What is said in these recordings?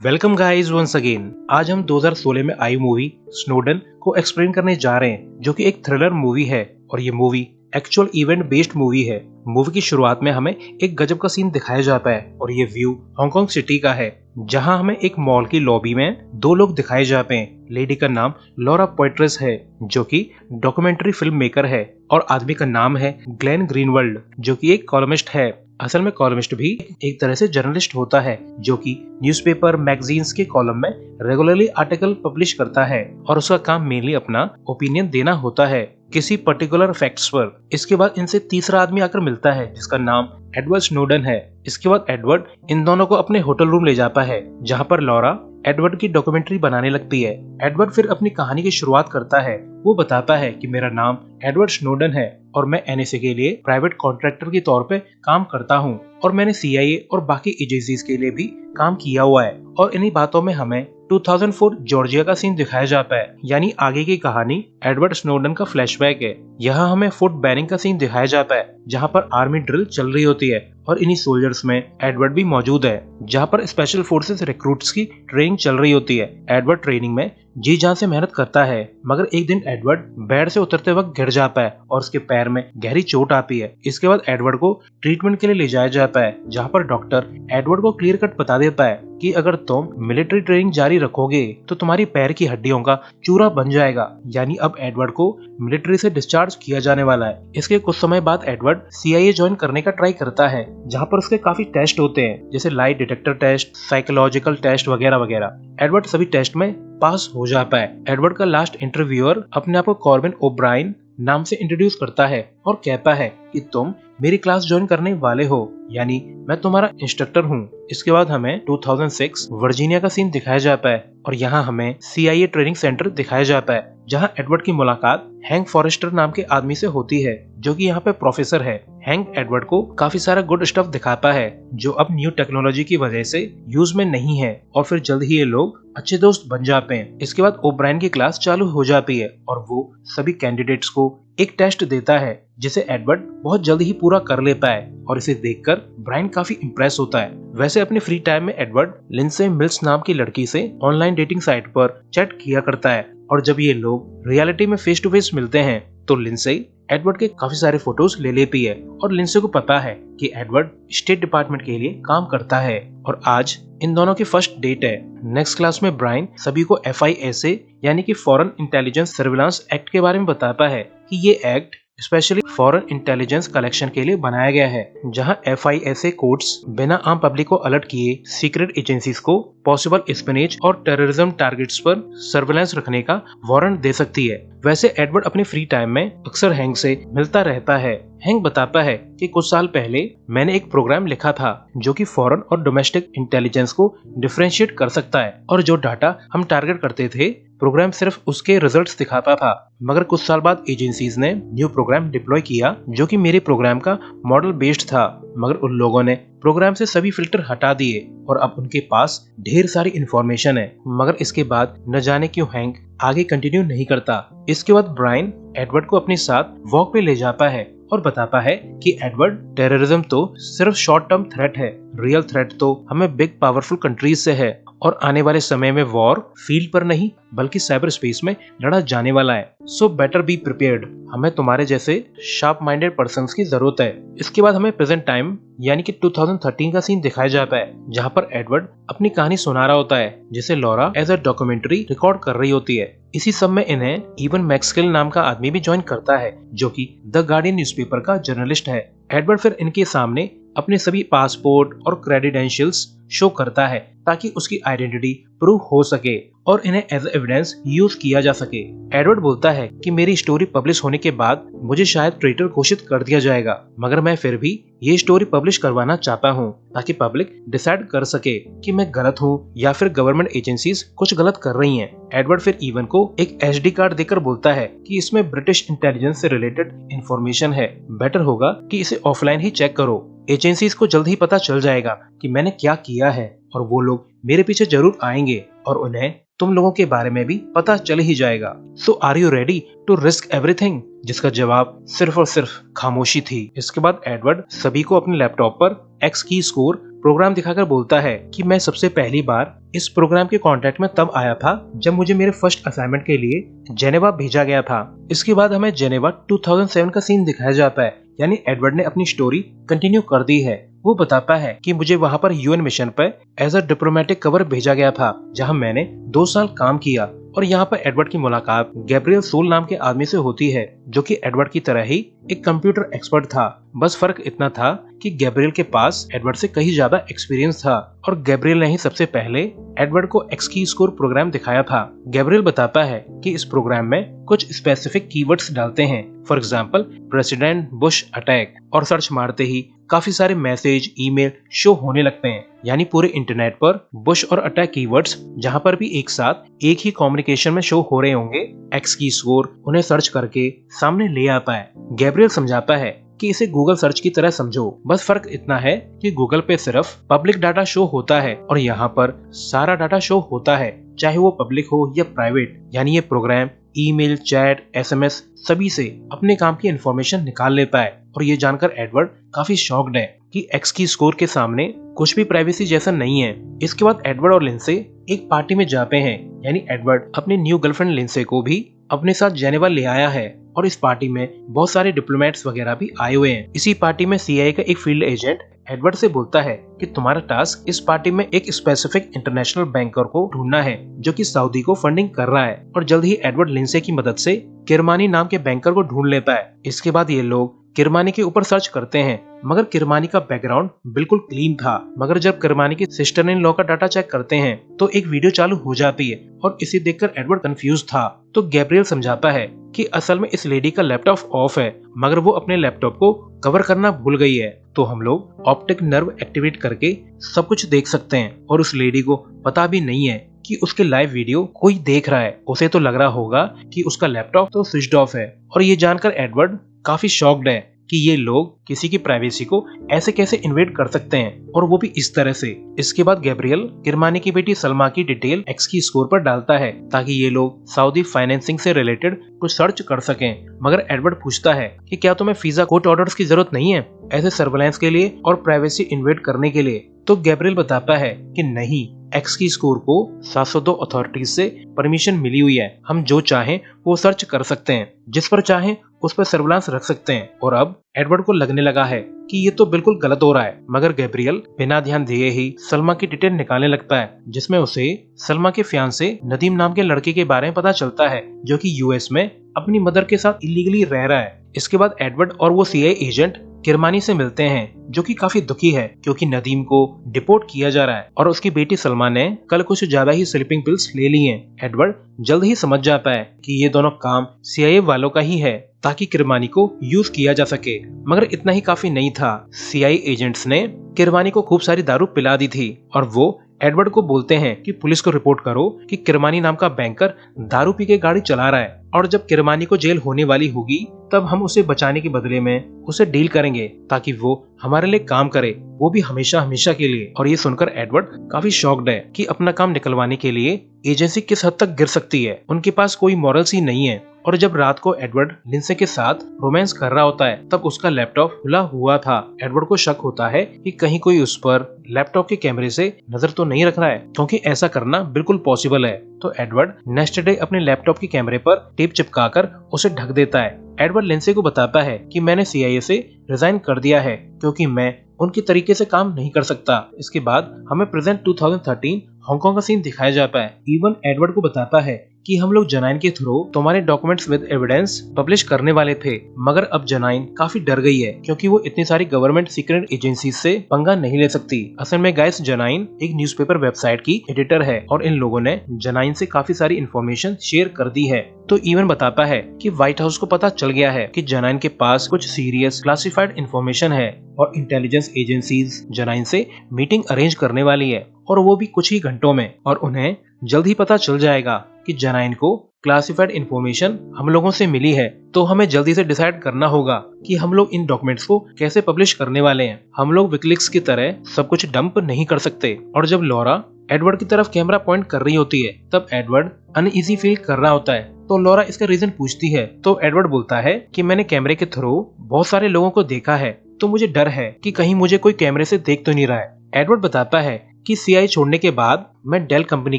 Welcome guys once again. आज हम 2016 में आई मूवी स्नोडन को एक्सप्लेन करने जा रहे हैं, जो कि एक थ्रिलर मूवी है और ये movie actual event based movie है। मूवी की शुरुआत में हमें एक गजब का सीन दिखाया जाता है और ये व्यू हांगकांग सिटी का है, जहां हमें एक मॉल की लॉबी में दो लोग दिखाए जाते हैं। लेडी का नाम लॉरा पोइट्रेस है, जो कि डॉक्यूमेंट्री फिल्म मेकर है, और आदमी का नाम है ग्लेन ग्रीनवल्ड, जो कि एक कॉलमिस्ट है। असल में कॉलमिस्ट भी एक तरह से जर्नलिस्ट होता है, जो कि न्यूज़पेपर मैगजीन्स के कॉलम में रेगुलरली आर्टिकल पब्लिश करता है, और उसका काम मेनली अपना ओपिनियन देना होता है किसी पर्टिकुलर फैक्ट्स पर। इसके बाद इनसे तीसरा आदमी आकर मिलता है, जिसका नाम एडवर्ड स्नोडन है। इसके बाद एडवर्ड इन दोनों को अपने होटल रूम ले जाता है, जहां पर लॉरा एडवर्ड की डॉक्यूमेंट्री बनाने लगती है। एडवर्ड फिर अपनी कहानी की शुरुआत करता है। वो बताता है कि मेरा नाम एडवर्ड स्नोडन है और मैं एनएसए के लिए प्राइवेट कॉन्ट्रैक्टर के तौर पे काम करता हूँ, और मैंने सीआईए और बाकी एजेंसीज के लिए भी काम किया हुआ है। और इन्हीं बातों में हमें 2004 जॉर्जिया का सीन दिखाया जाता है, यानी आगे की कहानी एडवर्ड स्नोडन का फ्लैशबैक है। यहाँ हमें फुट बैनिंग का सीन दिखाया जाता है, जहाँ पर आर्मी ड्रिल चल रही होती है, और इन्हीं सोल्जर्स में एडवर्ड भी मौजूद है, जहाँ पर स्पेशल फोर्सेस रिक्रूट्स की ट्रेनिंग चल रही होती है। एडवर्ड ट्रेनिंग में जी जान से मेहनत करता है, मगर एक दिन एडवर्ड बेड से उतरते वक्त गिर जाता है और उसके पैर में गहरी चोट आती है। इसके बाद एडवर्ड को ट्रीटमेंट के लिए ले जाया जाता है, जहाँ पर डॉक्टर एडवर्ड को क्लियर कट बता देता है कि अगर तुम मिलिट्री ट्रेनिंग जारी रखोगे तो तुम्हारी पैर की हड्डियों का चूरा बन जाएगा। यानी अब एडवर्ड को मिलिट्री से डिस्चार्ज किया जाने वाला है। इसके कुछ समय बाद एडवर्ड सीआईए ज्वाइन करने का ट्राई करता है, जहाँ पर उसके काफी टेस्ट होते हैं, जैसे lie detector test, psychological test वगैरह वगैरह। एडवर्ड सभी टेस्ट में पास हो जाता है। एडवर्ड का लास्ट इंटरव्यूअर अपने आप को कॉर्बिन ओब्राइन नाम से इंट्रोड्यूस करता है और कहता है कि तुम मेरी क्लास ज्वाइन करने वाले हो, यानी मैं तुम्हारा इंस्ट्रक्टर हूँ। इसके बाद हमें 2006 वर्जीनिया का सीन दिखाया जाता है, और यहाँ हमें सीआईए ट्रेनिंग सेंटर दिखाया जाता है, जहाँ एडवर्ड की मुलाकात हैंक फॉरेस्टर नाम के आदमी से होती है, जो कि यहाँ पे प्रोफेसर है। हैंक एडवर्ड को काफी सारा गुड स्टफ दिखाता है, जो अब न्यू टेक्नोलॉजी की वजह से यूज में नहीं है, और फिर जल्द ही ये लोग अच्छे दोस्त बन जाते हैं। इसके बाद ओब्रायन की क्लास चालू हो जाती है, और वो सभी कैंडिडेट्स को एक टेस्ट देता है, जिसे एडवर्ड बहुत जल्द ही पूरा कर लेता है, और इसे देखकर ब्रायन काफी इम्प्रेस होता है। वैसे अपने फ्री टाइम में एडवर्ड लिंडसे मिल्स नाम की लड़की से ऑनलाइन डेटिंग साइट पर चैट किया करता है, और जब ये लोग रियलिटी में फेस टू फेस मिलते हैं तो लिंडसे एडवर्ड के काफी सारे फोटोज ले लेती है, और लिंडसे को पता है कि एडवर्ड स्टेट डिपार्टमेंट के लिए काम करता है, और आज इन दोनों की फर्स्ट डेट है। नेक्स्ट क्लास में ब्रायन सभी को FISA यानी कि फॉरेन इंटेलिजेंस सर्विलांस एक्ट के बारे में बताता है कि ये act specially foreign intelligence collection के लिए बनाया गया है, जहां FISA कोर्ट्स बिना आम पब्लिक को अलर्ट किए सीक्रेट एजेंसीज को पॉसिबल स्पिनेज और टेररिज्म टारगेट्स पर सर्विलांस रखने का वारंट दे सकती है। वैसे एडवर्ड अपने फ्री टाइम में अक्सर हैंक से मिलता रहता है। हैंक बताता है कि कुछ साल पहले मैंने एक प्रोग्राम लिखा था जो कि फॉरेन और डोमेस्टिक इंटेलिजेंस को डिफरेंशिएट कर सकता है, और जो डाटा हम टारगेट करते थे प्रोग्राम सिर्फ उसके रिजल्ट्स दिखाता था। मगर कुछ साल बाद एजेंसीज ने न्यू प्रोग्राम डिप्लॉय किया, जो कि मेरे प्रोग्राम का मॉडल बेस्ड था, मगर उन लोगों ने प्रोग्राम से सभी फिल्टर हटा दिए, और अब उनके पास ढेर सारी इंफॉर्मेशन है। मगर इसके बाद न जाने क्यों हैंक आगे कंटिन्यू नहीं करता। इसके बाद ब्रायन एडवर्ड को अपने साथ वॉक पे ले जाता है और बताता है कि एडवर्ड, टेररिज्म तो सिर्फ शॉर्ट टर्म थ्रेट है, रियल थ्रेट तो हमें बिग पावरफुल कंट्रीज से है, और आने वाले समय में वॉर फील्ड पर नहीं बल्कि साइबर स्पेस में लड़ा जाने वाला है। So better be prepared. हमें तुम्हारे जैसे शार्प माइंडेड पर्सन्स की जरूरत है। इसके बाद हमें प्रेजेंट टाइम यानी कि 2013 का सीन दिखाया जाता है, जहाँ पर एडवर्ड अपनी कहानी सुना रहा होता है, जिसे Laura as a documentary record कर रही होती है। इसी समय इन्हें इवन मैक्सवेल नाम का आदमी भी ज्वाइन करता है, जो कि द गार्डियन न्यूज़पेपर का जर्नलिस्ट है। एडवर्ड फिर इनके सामने अपने सभी पासपोर्ट और क्रेडेंशियल्स शो करता है, ताकि उसकी आइडेंटिटी प्रूव हो सके और इन्हें एज एविडेंस यूज किया जा सके। एडवर्ड बोलता है कि मेरी स्टोरी पब्लिश होने के बाद मुझे शायद ट्रेटर घोषित कर दिया जाएगा, मगर मैं फिर भी ये स्टोरी पब्लिश करवाना चाहता हूँ, ताकि पब्लिक डिसाइड कर सके कि मैं गलत हूँ या फिर गवर्नमेंट एजेंसीज कुछ गलत कर रही हैं। एडवर्ड फिर इवन को एक SD कार्ड देकर बोलता है कि इसमें ब्रिटिश इंटेलिजेंस से रिलेटेड इंफॉर्मेशन है, बेटर होगा कि इसे ऑफलाइन ही चेक करो। एजेंसीज को जल्द ही पता चल जाएगा कि मैंने क्या किया है, और वो लोग मेरे पीछे जरूर आएंगे, और उन्हें तुम लोगों के बारे में भी पता चल ही जाएगा। So are you ready to risk everything? जिसका जवाब सिर्फ और सिर्फ खामोशी थी। इसके बाद एडवर्ड सभी को अपने लैपटॉप पर एक्स की स्कोर प्रोग्राम दिखाकर बोलता है कि मैं सबसे पहली बार इस प्रोग्राम के कांटेक्ट में तब आया था जब मुझे मेरे फर्स्ट असाइनमेंट के लिए जेनेवा भेजा गया था। इसके बाद हमें जेनेवा 2007 का सीन दिखाया जाता है, यानी एडवर्ड ने अपनी स्टोरी कंटिन्यू कर दी है। वो बताता है कि मुझे वहाँ पर यूएन मिशन पर एज अ डिप्लोमेटिक कवर भेजा गया था, जहाँ मैंने 2 साल काम किया। और यहाँ पर एडवर्ड की मुलाकात गैब्रियल सोल नाम के आदमी से होती है, जो कि एडवर्ड की तरह ही एक कंप्यूटर एक्सपर्ट था। बस फर्क इतना था कि गैब्रियल के पास एडवर्ड से कहीं ज्यादा एक्सपीरियंस था और गैब्रियल ने ही सबसे पहले एडवर्ड को एक्स की स्कोर प्रोग्राम दिखाया था। गैब्रियल बताता है कि इस प्रोग्राम में कुछ स्पेसिफिक कीवर्ड्स डालते हैं, for example president Bush attack, और सर्च मारते ही काफी सारे मैसेज ईमेल शो होने लगते हैं। यानी पूरे इंटरनेट पर बुश और अटैक कीवर्ड्स जहां पर भी एक साथ एक ही कम्युनिकेशन में शो हो रहे होंगे, एक्स की स्कोर उन्हें सर्च करके सामने ले आता है। गैब्रियल समझाता है कि इसे गूगल सर्च की तरह समझो, बस फर्क इतना है कि गूगल पे सिर्फ पब्लिक डाटा शो होता है और यहाँ पर सारा डाटा शो होता है, चाहे वो पब्लिक हो या प्राइवेट। यानी ये प्रोग्राम ईमेल, चैट, एसएमएस सभी से अपने काम की इंफॉर्मेशन निकाल लेता है। और ये जानकर एडवर्ड काफी शॉक्ड है कि एक्स की स्कोर के सामने कुछ भी प्राइवेसी जैसा नहीं है। इसके बाद एडवर्ड और लिंसे एक पार्टी में जाते हैं, यानी एडवर्ड अपनी न्यू गर्लफ्रेंड लिंसे को भी अपने साथ जेनेवा ले आया है और इस पार्टी में बहुत सारे डिप्लोमेट्स वगैरह भी आए हुए हैं। इसी पार्टी में सीआईए का एक फील्ड एजेंट एडवर्ड से बोलता है कि तुम्हारा टास्क इस पार्टी में एक स्पेसिफिक इंटरनेशनल बैंकर को ढूंढना है जो कि सऊदी को फंडिंग कर रहा है। और जल्द ही एडवर्ड लिंसे की मदद से किरमानी नाम के बैंकर को ढूंढ लेता है। इसके बाद ये लोग किरमानी के ऊपर सर्च करते हैं, मगर किरमानी का बैकग्राउंड बिल्कुल क्लीन था। मगर जब किरमानी की सिस्टर इन लॉ का डाटा चेक करते हैं तो एक वीडियो चालू हो जाती है और इसे देखकर एडवर्ड कंफ्यूज था। तो गैब्रियल समझाता है कि असल में इस लेडी का लैपटॉप ऑफ है, मगर वो अपने लैपटॉप को कवर करना भूल गई है। तो हम लोग ऑप्टिक नर्व एक्टिवेट करके सब कुछ देख सकते हैं और उस लेडी को पता भी नहीं है कि उसके लाइव वीडियो कोई देख रहा है। उसे तो लग रहा होगा कि उसका लैपटॉप तो स्विच ऑफ है। और ये जानकर एडवर्ड काफी शॉक्ड है कि ये लोग किसी की प्राइवेसी को ऐसे कैसे इन्वेड कर सकते हैं, और वो भी इस तरह से। इसके बाद गैब्रियल किरमानी की बेटी सलमा की डिटेल एक्स की स्कोर पर डालता है ताकि ये लोग सऊदी फाइनेंसिंग से रिलेटेड कुछ सर्च कर सकें। मगर एडवर्ड पूछता है कि क्या तुम्हें वीजा कोर्ट ऑर्डर्स की जरूरत नहीं है ऐसे सर्वेलेंस के लिए और प्राइवेसी इन्वेड करने के लिए? तो गैब्रियल बताता है कि नहीं, एक्स की स्कोर को 702 अथॉरिटीज से परमिशन मिली हुई है। हम जो चाहें वो सर्च कर सकते हैं, जिस पर चाहें उस पर सर्विलांस रख सकते हैं। और अब एडवर्ड को लगने लगा है कि ये तो बिल्कुल गलत हो रहा है। मगर गैब्रियल बिना ध्यान दिए ही सलमा की डिटेल निकालने लगता है, जिसमें उसे सलमा के फियांसे नदीम नाम के लड़के के बारे में पता चलता है जो कि यूएस में अपनी मदर के साथ इलीगली रह रहा है। इसके बाद एडवर्ड और वो सीआईए एजेंट किरमानी से मिलते हैं, जो कि काफी दुखी है क्योंकि नदीम को डिपोर्ट किया जा रहा है और उसकी बेटी सलमा ने कल कुछ ज्यादा ही स्लीपिंग पिल्स ले ली हैं। एडवर्ड जल्द ही समझ जाता है कि ये दोनों काम सीआईए वालों का ही है ताकि किरमानी को यूज किया जा सके। मगर इतना ही काफी नहीं था। सीआईए एजेंट्स ने किरमानी को खूब सारी दारू पिला दी थी और वो एडवर्ड को बोलते हैं कि पुलिस को रिपोर्ट करो कि किरमानी नाम का बैंकर दारू पी के गाड़ी चला रहा है और जब किरमानी को जेल होने वाली होगी तब हम उसे बचाने के बदले में उसे डील करेंगे ताकि वो हमारे लिए काम करे, वो भी हमेशा हमेशा के लिए। और ये सुनकर एडवर्ड काफी शॉक्ड है कि अपना काम निकलवाने के लिए एजेंसी किस हद तक गिर सकती है। उनके पास कोई मॉरल्स ही नहीं है। और जब रात को एडवर्ड लिंसे के साथ रोमांस कर रहा होता है तब उसका लैपटॉप खुला हुआ था। एडवर्ड को शक होता है कि कहीं कोई उस पर लैपटॉप के कैमरे से नजर तो नहीं रख रहा है, क्योंकि ऐसा करना बिल्कुल पॉसिबल है। तो एडवर्ड नेक्स्ट डे अपने लैपटॉप के कैमरे पर टेप चिपकाकर उसे ढक देता है। एडवर्ड लिंसे को बताता है कि मैंने सीआईए से रिजाइन कर दिया है क्योंकि मैं उनके तरीके से काम नहीं कर सकता। इसके बाद हमें प्रेजेंट 2013 हांगकांग का सीन दिखाया जाता है। इवन एडवर्ड को बताता है कि हम लोग जनाइन के थ्रू तुम्हारे डॉक्यूमेंट्स विद एविडेंस पब्लिश करने वाले थे, मगर अब जनाइन काफी डर गई है क्योंकि वो इतनी सारी गवर्नमेंट सीक्रेट एजेंसी से पंगा नहीं ले सकती। असल में गाइस, जनाइन एक न्यूज़पेपर वेबसाइट की एडिटर है और इन लोगों ने जनाइन से काफी सारी इन्फॉर्मेशन शेयर कर दी है। तो इवन बताता है कि व्हाइट हाउस को पता चल गया है कि जनाइन के पास कुछ सीरियस क्लासिफाइड इन्फॉर्मेशन है और इंटेलिजेंस एजेंसीज जनाइन से मीटिंग अरेंज करने वाली है, और वो भी कुछ ही घंटों में। और उन्हें जल्द ही पता चल जाएगा कि जनाइन को क्लासिफाइड इन्फॉर्मेशन हम लोगों से मिली है। तो हमें जल्दी से डिसाइड करना होगा कि हम लोग इन डॉक्यूमेंट्स को कैसे पब्लिश करने वाले हैं। हम लोग विकिलीक्स की तरह सब कुछ डंप नहीं कर सकते। और जब लॉरा एडवर्ड की तरफ कैमरा पॉइंट कर रही होती है तब एडवर्ड अनईजी फील कर रहा होता है तो लॉरा इसका रीजन पूछती है तो एडवर्ड बोलता है कि मैंने कैमरे के थ्रू बहुत सारे लोगों को देखा है, तो मुझे डर है कि कहीं मुझे कोई कैमरे से देख तो नहीं रहा है। एडवर्ड बताता है कि सीआईए छोड़ने के बाद मैं डेल कंपनी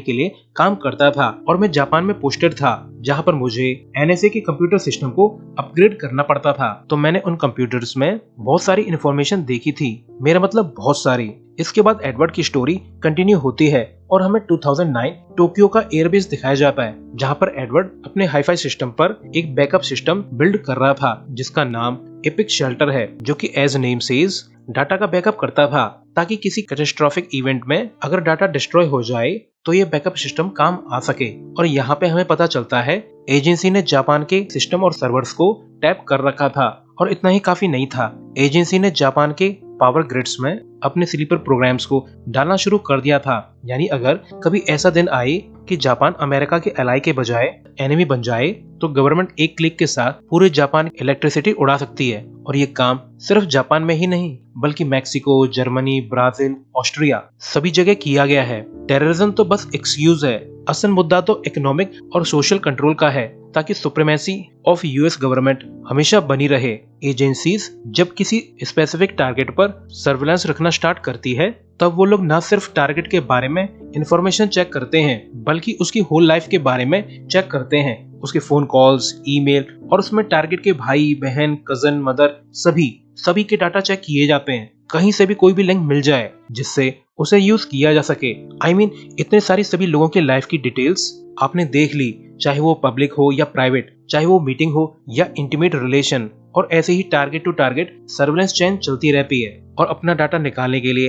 के लिए काम करता था और मैं जापान में पोस्टेड था, जहां पर मुझे एनएसए के कंप्यूटर सिस्टम को अपग्रेड करना पड़ता था। तो मैंने उन कंप्यूटर्स में बहुत सारी इंफॉर्मेशन देखी थी, मेरा मतलब बहुत सारी। इसके बाद एडवर्ड की स्टोरी कंटिन्यू होती है और हमें 2009 टोक्यो का एयरबेस दिखाया जाता है, जहां पर एडवर्ड अपने हाईफाई सिस्टम पर एक बैकअप सिस्टम बिल्ड कर रहा था जिसका नाम एपिक शेल्टर है, जो कि एज नेम सेज डाटा का बैकअप करता था ताकि किसी कैटास्ट्रोफिक इवेंट में अगर डाटा डिस्ट्रॉय हो जाए तो ये बैकअप सिस्टम काम आ सके। और यहाँ पे हमें पता चलता है एजेंसी ने जापान के सिस्टम और सर्वर्स को टैप कर रखा था, और इतना ही काफी नहीं था, एजेंसी ने जापान के पावर ग्रिड्स में अपने स्लीपर प्रोग्राम्स को डालना शुरू कर दिया था। यानी अगर कभी ऐसा दिन आए कि जापान अमेरिका के एलाई के बजाय एनिमी बन जाए तो गवर्नमेंट एक क्लिक के साथ पूरे जापान इलेक्ट्रिसिटी उड़ा सकती है। और ये काम सिर्फ जापान में ही नहीं बल्कि मैक्सिको, जर्मनी, ब्राजील, ऑस्ट्रिया सभी जगह किया गया है। टेररिज्म तो बस एक्सक्यूज है, असल मुद्दा तो इकोनॉमिक और सोशल कंट्रोल का है, ताकि सुप्रीमेसी ऑफ यूएस गवर्नमेंट हमेशा बनी रहे। एजेंसीज जब किसी स्पेसिफिक टारगेट पर सर्विलांस रखना स्टार्ट करती है तब वो लोग न सिर्फ टारगेट के बारे में इंफॉर्मेशन चेक करते हैं बल्कि उसकी होल लाइफ के बारे में चेक करते हैं, उसके फोन कॉल्स, ईमेल, और उसमें टारगेट के भाई बहन, कजन, मदर सभी के डाटा चेक किए जाते हैं। कहीं से भी कोई भी लिंक मिल जाए जिससे उसे यूज किया जा सके। I mean, इतने सारी सभी लोगों के लाइफ की डिटेल्स आपने देख ली, चाहे वो पब्लिक हो या प्राइवेट, चाहे वो मीटिंग हो या इंटीमेट रिलेशन, और ऐसे ही target to target surveillance chain चलती रहती है। और अपना डाटा निकालने के लिए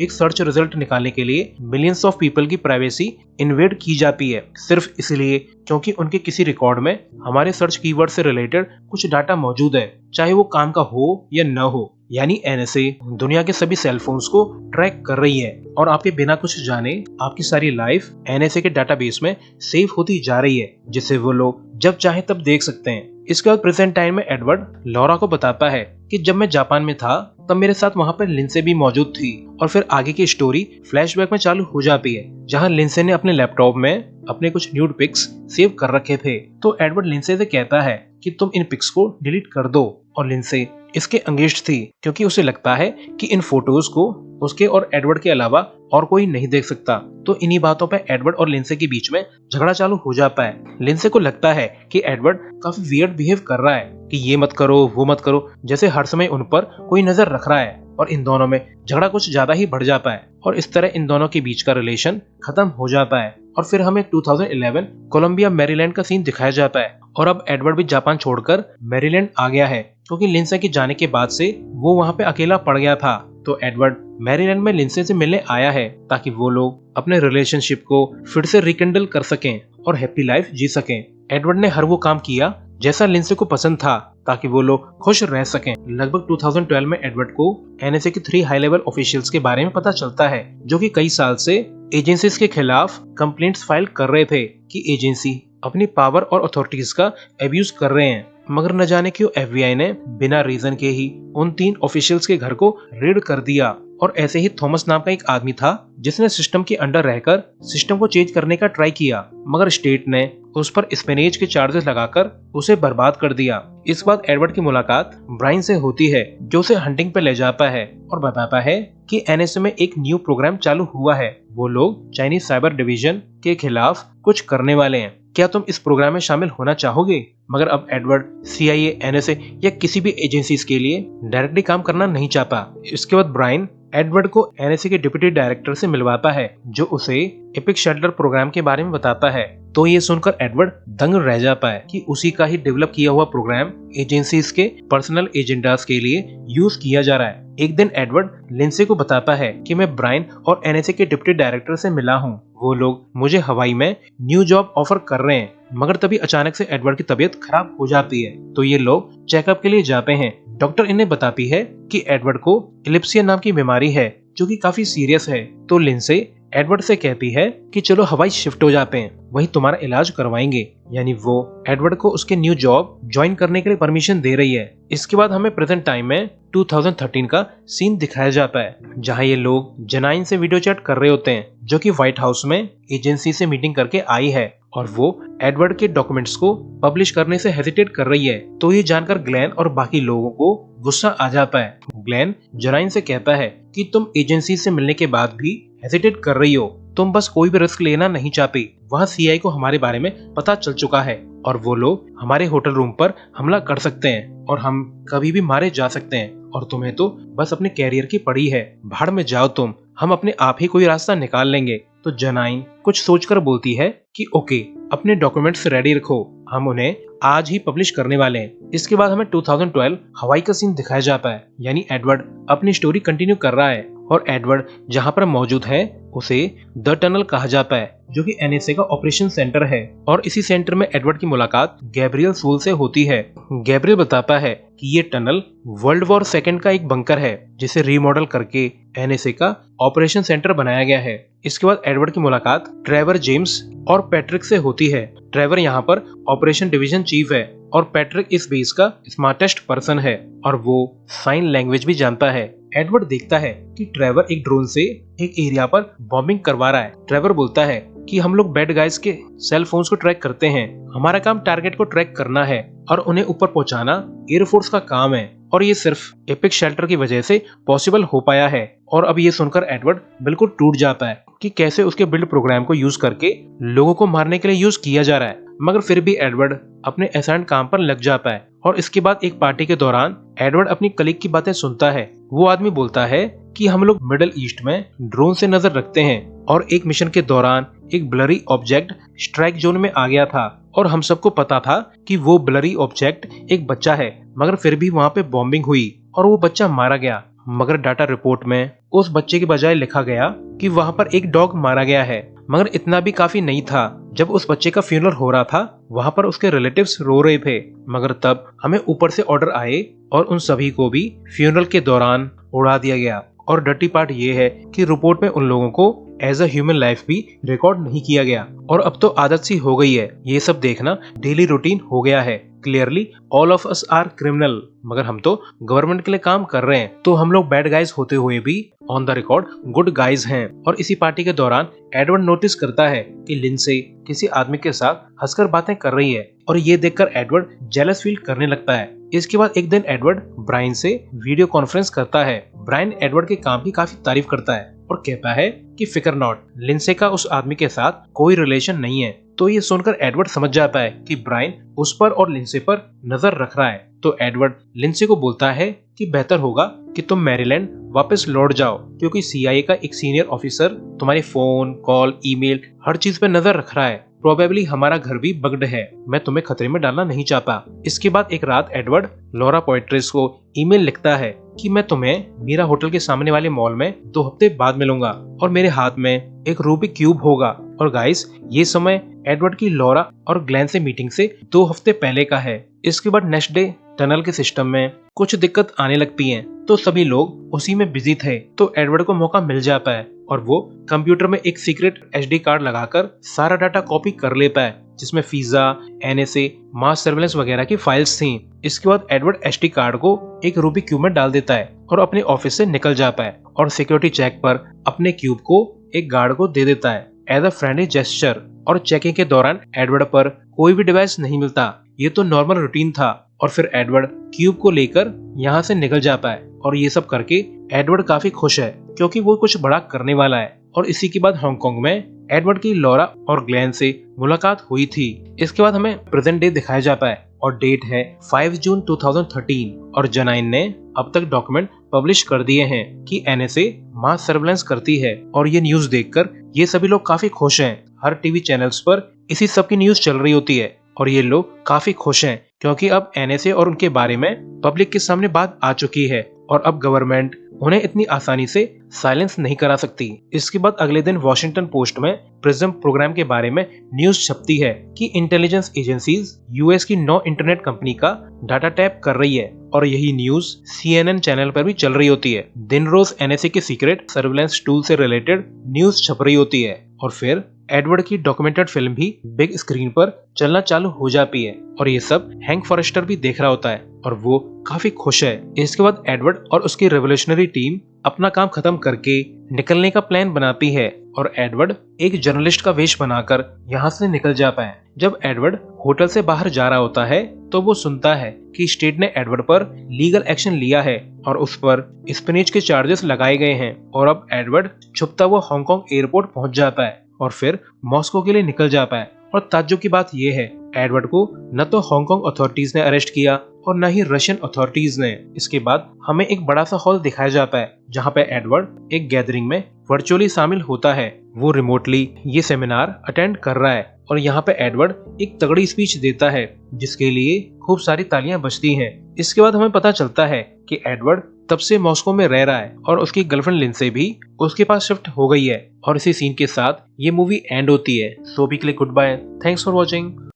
एक सर्च रिजल्ट निकालने के लिए मिलियंस ऑफ पीपल की प्राइवेसी इन्वेड की जाती है, सिर्फ इसलिए क्योंकि उनके किसी रिकॉर्ड में हमारे सर्च कीवर्ड से रिलेटेड कुछ डाटा मौजूद है, चाहे वो काम का हो या न हो। यानी एनएसए दुनिया के सभी सेलफोन्स को ट्रैक कर रही है और आपके बिना कुछ जाने आपकी सारी लाइफ एनएसए के डाटाबेस में सेव होती जा रही है, जिससे वो लोग जब चाहे तब देख सकते हैं। इसके बाद प्रेजेंट टाइम में एडवर्ड लॉरा को बताता है कि जब मैं जापान में था तब मेरे साथ वहाँ पर लिंसे भी मौजूद थी, और फिर आगे की स्टोरी फ्लैशबैक में चालू हो जाती है जहाँ लिंसे ने अपने लैपटॉप में अपने कुछ न्यूड पिक्स सेव कर रखे थे। तो एडवर्ड लिंसे से कहता है कि तुम इन पिक्स को डिलीट कर दो, और लिंसे इसके अंगेस्ट थी क्योंकि उसे लगता है कि इन फोटोज को उसके और एडवर्ड के अलावा और कोई नहीं देख सकता। तो इन्हीं बातों पे एडवर्ड और लिंसे के बीच में झगड़ा चालू हो जाता है। लिंसे को लगता है कि एडवर्ड काफी वियर्ड बिहेव कर रहा है कि ये मत करो, वो मत करो, जैसे हर समय उन पर कोई नजर रख रहा है, और इन दोनों में झगड़ा कुछ ज्यादा ही बढ़ जाता है और इस तरह इन दोनों के बीच का रिलेशन खत्म हो जाता है। और फिर हमें 2011 कोलंबिया मैरीलैंड का सीन दिखाया जाता है, और अब एडवर्ड भी जापान छोड़कर मैरीलैंड आ गया है क्योंकि लिंसे के जाने के बाद से वो वहाँ पे अकेला पड़ गया था। तो एडवर्ड मैरीलैंड में लिंसे से मिलने आया है ताकि वो लोग अपने रिलेशनशिप को फिर से रिकंडल कर सकें और हैप्पी लाइफ जी सकें। एडवर्ड ने हर वो काम किया जैसा लिंसे को पसंद था ताकि वो लोग खुश रह सकें। लगभग 2012 में एडवर्ड को एनएसए के 3 हाई लेवल ऑफिशियल्स के बारे में पता चलता है जो कि कई साल से एजेंसीज के खिलाफ कंप्लेंट्स फाइल कर रहे थे कि एजेंसी अपनी पावर और अथॉरिटीज का एब्यूज कर रहे हैं। मगर न जाने क्यों एफबीआई ने बिना रीजन के ही उन 3 ऑफिशियल्स के घर को रेड कर दिया। और ऐसे ही थॉमस नाम का एक आदमी था जिसने सिस्टम के अंडर रहकर सिस्टम को चेंज करने का ट्राई किया, मगर स्टेट ने उस पर स्पिनेज के चार्जेस लगाकर उसे बर्बाद कर दिया। इस बाद एडवर्ड की मुलाकात ब्राइन से होती है जो उसे हंटिंग पे ले जाता है और बताता है कि एनएसए में एक न्यू प्रोग्राम चालू हुआ है, वो लोग चाइनीज साइबर डिवीजन के खिलाफ कुछ करने वाले हैं, क्या तुम इस प्रोग्राम में शामिल होना चाहोगे? मगर अब एडवर्ड सीआईए, एनएसए या किसी भी एजेंसीज के लिए डायरेक्टली काम करना नहीं चाहता। इसके बाद ब्राइन एडवर्ड को एनएसए के डिप्टी डायरेक्टर से मिलवाता है जो उसे एपिक शेल्टर प्रोग्राम के बारे में बताता है। तो ये सुनकर एडवर्ड दंग रह जाता है कि उसी का ही डेवलप किया हुआ प्रोग्राम एजेंसीज के पर्सनल एजेंडास के लिए यूज किया जा रहा है। एक दिन एडवर्ड लिंसे को बताता है कि मैं ब्राइन और एनएसए के डिप्टी डायरेक्टर से मिला हूँ, वो लोग मुझे हवाई में न्यू जॉब ऑफर कर रहे हैं। मगर तभी अचानक से एडवर्ड की तबीयत खराब हो जाती है, तो ये लोग चेकअप के लिए जाते हैं। डॉक्टर इन्हें बताती है कि एडवर्ड को एलिप्सिया नाम की बीमारी है जो कि काफी सीरियस है। तो लिंसे एडवर्ड से कहती है कि चलो हवाई शिफ्ट हो जाते हैं, वही तुम्हारा इलाज करवाएंगे। यानी वो एडवर्ड को उसके न्यू जॉब ज्वाइन करने के लिए परमिशन दे रही है। इसके बाद हमें प्रेजेंट टाइम में 2013 का सीन दिखाया जाता है जहां ये लोग जेनाइन से वीडियो चैट कर रहे होते हैं जो कि व्हाइट हाउस में एजेंसी से मीटिंग करके आई है और वो एडवर्ड के डॉक्यूमेंट्स को पब्लिश करने से हेजिटेट कर रही है। तो ये जानकर ग्लेन और बाकी लोगों को गुस्सा आ जाता है। ग्लेन जनाइन से कहता है कि तुम एजेंसी से मिलने के बाद भी हेजिटेट कर रही हो, तुम बस कोई भी रिस्क लेना नहीं चाहती। वहाँ सीआई को हमारे बारे में पता चल चुका है और वो लोग हमारे होटल रूम पर हमला कर सकते हैं और हम कभी भी मारे जा सकते हैं और तुम्हें तो बस अपने कैरियर की पड़ी है, भाड़ में जाओ तुम, हम अपने आप ही कोई रास्ता निकाल लेंगे। तो जनाइन कुछ सोचकर बोलती है कि ओके, अपने डॉक्यूमेंट्स रेडी रखो, हम उन्हें आज ही पब्लिश करने वाले हैं। इसके बाद हमें 2012 हवाई का सीन दिखाया जाता है, यानी एडवर्ड अपनी स्टोरी कंटिन्यू कर रहा है और एडवर्ड जहाँ पर मौजूद है उसे द टनल कहा जाता है, जो कि एनएसए का ऑपरेशन सेंटर है। और इसी सेंटर में एडवर्ड की मुलाकात गैब्रियल सूल से होती है। गैब्रियल बताता है कि ये टनल वर्ल्ड वॉर सेकेंड का एक बंकर है जिसे रीमॉडल करके एनएसए का ऑपरेशन सेंटर बनाया गया है। इसके बाद एडवर्ड की मुलाकात ट्रेवर जेम्स और पैट्रिक से होती है। ट्रेवर यहाँ पर ऑपरेशन डिवीजन चीफ है और पैट्रिक इस बेस का स्मार्टेस्ट पर्सन है और वो साइन लैंग्वेज भी जानता है। एडवर्ड देखता है कि ट्रेवर एक ड्रोन से एक एरिया पर बॉम्बिंग करवा रहा है। ट्रेवर बोलता है कि हम लोग बैड गाइज के सेल फोन्स को ट्रैक करते हैं, हमारा काम टारगेट को ट्रैक करना है और उन्हें ऊपर पहुंचाना एयरफोर्स का काम है और ये सिर्फ एपिक शेल्टर की वजह से पॉसिबल हो पाया है। और अब ये सुनकर एडवर्ड बिल्कुल टूट जाता है कि कैसे उसके बिल्ड प्रोग्राम को यूज करके लोगों को मारने के लिए यूज किया जा रहा है, मगर फिर भी एडवर्ड अपने असाइंड काम पर लग जाता है। और इसके बाद एक पार्टी के दौरान एडवर्ड अपनी कलीग की बातें सुनता है। वो आदमी बोलता है कि हम लोग मिडिल ईस्ट में ड्रोन से नजर रखते हैं और एक मिशन के दौरान एक ब्लरी ऑब्जेक्ट स्ट्राइक जोन में आ गया था और हम सबको पता था कि वो ब्लरी ऑब्जेक्ट एक बच्चा है, मगर फिर भी वहाँ पे बॉम्बिंग हुई और वो बच्चा मारा गया। मगर डाटा रिपोर्ट में उस बच्चे के बजाय लिखा गया कि वहाँ पर एक डॉग मारा गया है। मगर इतना भी काफी नहीं था। जब उस बच्चे का फ्यूनरल हो रहा था वहाँ पर उसके रिलेटिव्स रो रहे थे, मगर तब हमें ऊपर से ऑर्डर आए और उन सभी को भी फ्यूनरल के दौरान उड़ा दिया गया। और डर्टी पार्ट ये है कि रिपोर्ट में उन लोगों को एज अ ह्यूमन लाइफ भी रिकॉर्ड नहीं किया गया। और अब तो आदत सी हो गई है, ये सब देखना डेली रूटीन हो गया है। Clearly all of us are criminal, मगर हम तो गवर्नमेंट के लिए काम कर रहे हैं, तो हम लोग बैड गाइज होते हुए भी on the record good guys हैं। और इसी पार्टी के दौरान एडवर्ड नोटिस करता है कि लिंडसे किसी आदमी के साथ हंसकर बातें कर रही है और ये देखकर एडवर्ड जेलस फील करने लगता है। इसके बाद एक दिन एडवर्ड ब्रायन से वीडियो कॉन्फ्रेंस करता है। ब्रायन एडवर्ड के काम की काफी तारीफ करता है और कहता है कि फिकर नॉट, लिंडसे का उस आदमी के साथ कोई रिलेशन नहीं है। तो ये सुनकर एडवर्ड समझ जाता है कि ब्रायन उस पर और लिंडसे पर नजर रख रहा है। तो एडवर्ड लिंडसे को बोलता है कि बेहतर होगा कि तुम मैरीलैंड वापस लौट जाओ, क्योंकि सीआईए का एक सीनियर ऑफिसर तुम्हारे फोन कॉल ईमेल हर चीज पे नजर रख रहा है। प्रोबेबली हमारा घर भी बग्ड है, मैं तुम्हें खतरे में डालना नहीं चाहता। इसके बाद एक रात एडवर्ड लॉरा पोइट्रेस को ईमेल लिखता है कि मैं तुम्हें मेरा होटल के सामने वाले मॉल में 2 हफ्ते बाद मिलूंगा और मेरे हाथ में एक रूबिक क्यूब होगा। और गाइस, ये समय एडवर्ड की लॉरा और ग्लेन से मीटिंग से 2 हफ्ते पहले का है। इसके बाद नेक्स्ट डे टनल के सिस्टम में कुछ दिक्कत आने लगती है, तो सभी लोग उसी में बिजी थे। तो एडवर्ड को मौका मिल जाता है और वो कंप्यूटर में एक सीक्रेट एचडी कार्ड लगाकर सारा डाटा कॉपी कर लेता है, जिसमें फीजा, एनएसए, मास सर्वेलेंस वगैरह की फाइल्स थी। इसके बाद एडवर्ड एचडी कार्ड को एक रूबिक क्यूब में डाल देता है और अपने ऑफिस से निकल जाता है और सिक्योरिटी चेक पर अपने क्यूब को एक गार्ड को दे देता है एज अ फ्रेंडली जेस्चर। और चेकिंग के दौरान एडवर्ड पर कोई भी डिवाइस नहीं मिलता। ये तो नॉर्मल रूटीन था। और फिर एडवर्ड क्यूब को लेकर यहाँ से निकल जाता है और ये सब करके एडवर्ड काफी खुश है, क्योंकि वो कुछ बड़ा करने वाला है। और इसी के बाद हांगकांग में एडवर्ड की लॉरा और ग्लेन से मुलाकात हुई थी। इसके बाद हमें प्रेजेंट डे दिखाया जाता है और डेट है 5 जून 2013 और जनाइन ने अब तक डॉक्यूमेंट पब्लिश कर दिए हैं कि एनएसए मास सर्वेलेंस करती है। और ये न्यूज देखकर ये सभी लोग काफी खुश हैं। हर टीवी चैनल्स पर इसी सब की न्यूज चल रही होती है और ये लोग काफी खुश हैं, क्योंकि अब एनएसए और उनके बारे में पब्लिक के सामने बात आ चुकी है और अब गवर्नमेंट उन्हें इतनी आसानी से साइलेंस नहीं करा सकती। इसके बाद अगले दिन वॉशिंगटन पोस्ट में प्रिज्म प्रोग्राम के बारे में न्यूज छपती है कि इंटेलिजेंस एजेंसीज यूएस की 9 इंटरनेट कंपनी का डाटा टैप कर रही है और यही न्यूज सीएनएन चैनल पर भी चल रही होती है। दिन रोज एनएसए के सीक्रेट सर्वेलेंस टूल से रिलेटेड न्यूज छप रही होती है और फिर एडवर्ड की डॉक्यूमेंटेड फिल्म भी बिग स्क्रीन पर चलना चालू हो जाती है और ये सब हैंक फॉरेस्टर भी देख रहा होता है और वो काफी खुश है। इसके बाद एडवर्ड और उसकी रेवोल्यूशनरी टीम अपना काम खत्म करके निकलने का प्लान बनाती है और एडवर्ड एक जर्नलिस्ट का वेश बनाकर यहाँ से निकल जाता है। जब एडवर्ड होटल से बाहर जा रहा होता है तो वो सुनता है कि स्टेट ने एडवर्ड पर लीगल एक्शन लिया है और उस पर स्पिनेज के चार्जेस लगाए गए हैं और अब एडवर्ड छुपता हुआ हांगकांग एयरपोर्ट पहुंच जाता है और फिर मॉस्को के लिए निकल जाता है। और ताज्जुब की बात यह है, एडवर्ड को न तो हांगकांग अथॉरिटीज ने अरेस्ट किया और न ही रशियन अथॉरिटीज ने। इसके बाद हमें एक बड़ा सा हॉल दिखाया जाता है जहाँ पे एडवर्ड एक गैदरिंग में वर्चुअली शामिल होता है। वो रिमोटली ये सेमिनार अटेंड कर रहा है और यहाँ पे एडवर्ड एक तगड़ी स्पीच देता है जिसके लिए खूब सारी तालियां बजती हैं। इसके बाद हमें पता चलता है कि एडवर्ड तब से मॉस्को में रह रहा है और उसकी गर्लफ्रेंड लिंसे भी उसके पास शिफ्ट हो गई है। और इसी सीन के साथ ये मूवी एंड होती है। सो अभी के लिए good bye, thanks for watching.